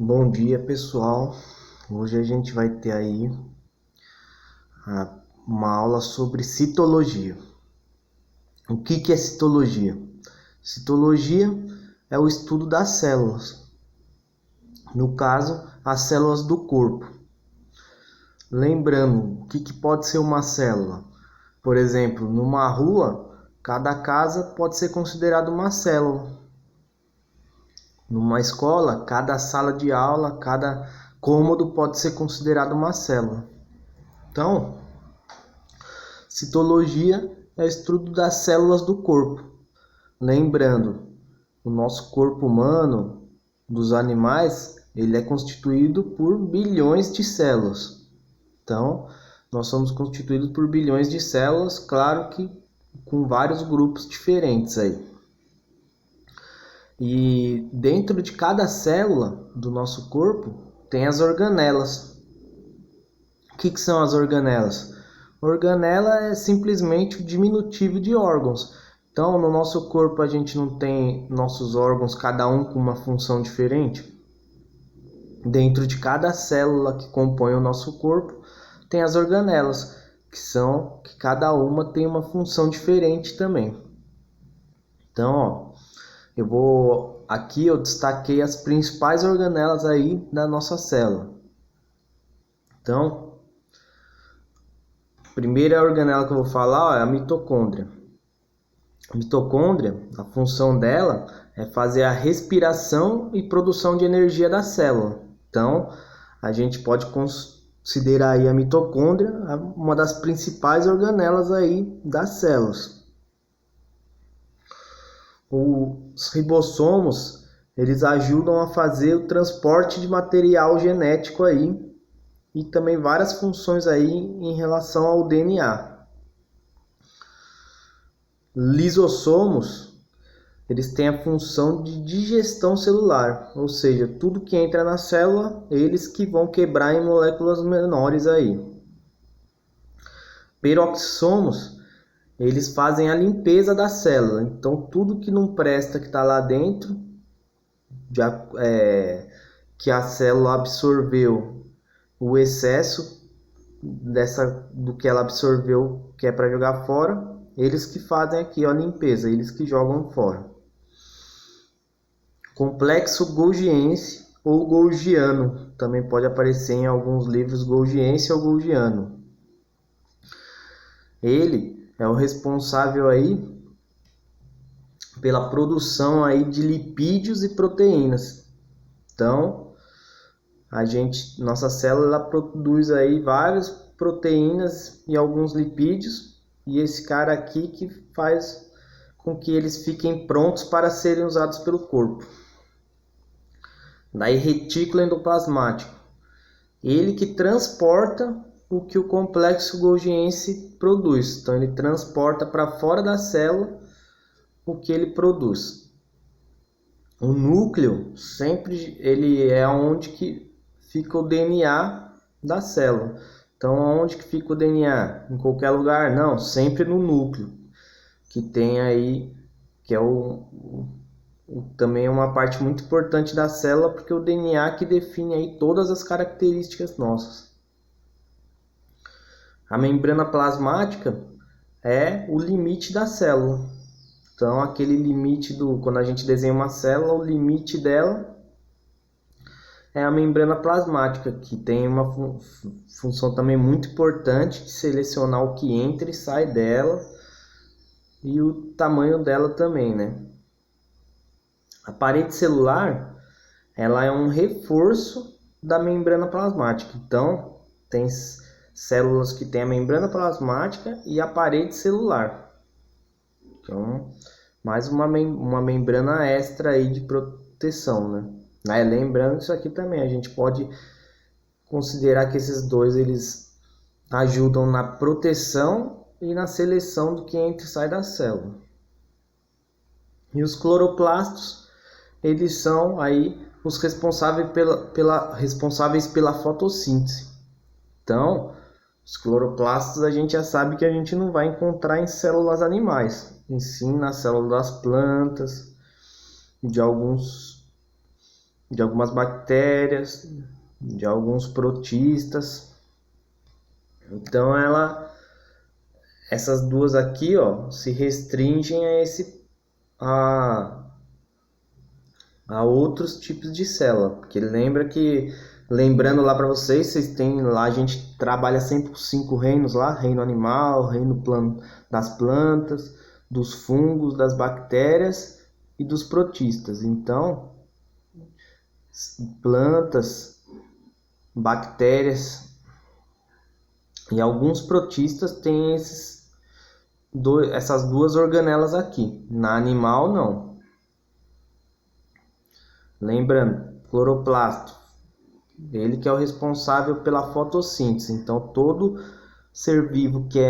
Bom dia, pessoal. Hoje a gente vai ter aí uma aula sobre citologia. O que é citologia? Citologia é o estudo das células. No caso, as células do corpo. Lembrando, o que pode ser uma célula? Por exemplo, numa rua, cada casa pode ser considerada uma célula. Numa escola, cada sala de aula, cada cômodo pode ser considerado uma célula. Então, citologia é o estudo das células do corpo. Lembrando, o nosso corpo humano, dos animais, ele é constituído por bilhões de células. Então, nós somos constituídos por bilhões de células, claro que com vários grupos diferentes aí. E dentro de cada célula do nosso corpo tem as organelas. O que são as organelas? Organela é simplesmente o diminutivo de órgãos. Então, no nosso corpo a gente não tem nossos órgãos, cada um com uma função diferente? Dentro de cada célula que compõe o nosso corpo, tem as organelas, que cada uma tem uma função diferente também. Então, aqui eu destaquei as principais organelas aí da nossa célula. Então, a primeira organela que eu vou falar é a mitocôndria. A mitocôndria, a função dela é fazer a respiração e produção de energia da célula. Então, a gente pode considerar aí a mitocôndria uma das principais organelas aí das células. Os ribossomos, eles ajudam a fazer o transporte de material genético aí e também várias funções aí em relação ao DNA. Lisossomos, eles têm a função de digestão celular, ou seja, tudo que entra na célula, eles que vão quebrar em moléculas menores aí. Peroxissomos, eles fazem a limpeza da célula, então tudo que não presta que está lá dentro, que a célula absorveu o excesso do que ela absorveu, que é para jogar fora, eles que fazem aqui a limpeza, eles que jogam fora. Complexo golgiense ou golgiano, também pode aparecer em alguns livros golgiense ou golgiano. Ele é o responsável aí pela produção aí de lipídios e proteínas. Então, nossa célula ela produz aí várias proteínas e alguns lipídios, e esse cara aqui que faz com que eles fiquem prontos para serem usados pelo corpo. Daí, retículo endoplasmático, ele que transporta o que o complexo golgiense produz. Então, ele transporta para fora da célula o que ele produz. O núcleo sempre ele é onde que fica o DNA da célula. Então, onde que fica o DNA? Em qualquer lugar? Não, sempre no núcleo, que tem aí, que é também é uma parte muito importante da célula, porque o DNA que define aí todas as características nossas. A membrana plasmática é o limite da célula. Então, aquele limite quando a gente desenha uma célula, o limite dela é a membrana plasmática, que tem uma função também muito importante de selecionar o que entra e sai dela e o tamanho dela também, né? A parede celular, ela é um reforço da membrana plasmática. Então, tem células que têm a membrana plasmática e a parede celular. Então, mais uma membrana extra aí de proteção, né? Lembrando isso aqui também, a gente pode considerar que esses dois eles ajudam na proteção e na seleção do que entra e sai da célula. E os cloroplastos, eles são aí os responsáveis pela fotossíntese. Então, os cloroplastos a gente já sabe que a gente não vai encontrar em células animais, e sim na célula das plantas, de alguns de algumas bactérias, de alguns protistas. Então essas duas aqui, ó, se restringem a outros tipos de célula, porque lembrando lá para vocês têm lá, a gente trabalha sempre com 5 reinos lá: reino animal, das plantas, dos fungos, das bactérias e dos protistas. Então, plantas, bactérias e alguns protistas têm essas duas organelas aqui. Na animal, não. Lembrando, cloroplasto, ele que é o responsável pela fotossíntese. Então, todo ser vivo que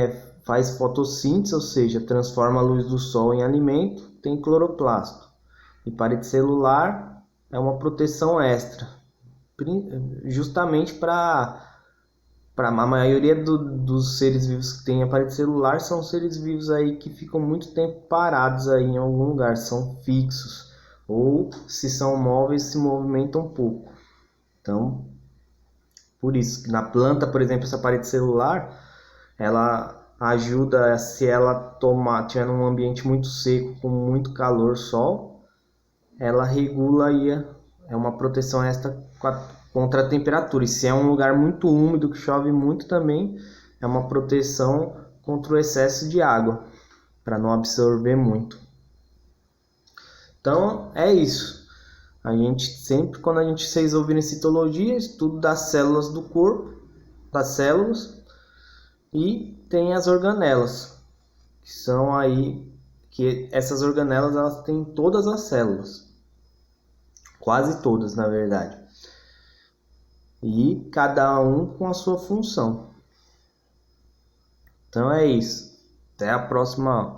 faz fotossíntese, ou seja, transforma a luz do sol em alimento, tem cloroplasto. E parede celular é uma proteção extra, justamente para a maioria dos seres vivos que tem a parede celular são seres vivos aí que ficam muito tempo parados aí em algum lugar, são fixos, ou se são móveis se movimentam um pouco. Então, por isso que na planta, por exemplo, essa parede celular, ela ajuda, se ela tiver num ambiente muito seco, com muito calor, sol, ela regula aí, é uma proteção extra contra a temperatura. E se é um lugar muito úmido, que chove muito também, é uma proteção contra o excesso de água, para não absorver muito. Então é isso. A gente sempre, quando vocês ouvirem citologia, estudo das células do corpo, das células, e tem as organelas, que são aí, que essas organelas elas têm todas as células, quase todas na verdade, e cada um com a sua função. Então é isso. Até a próxima.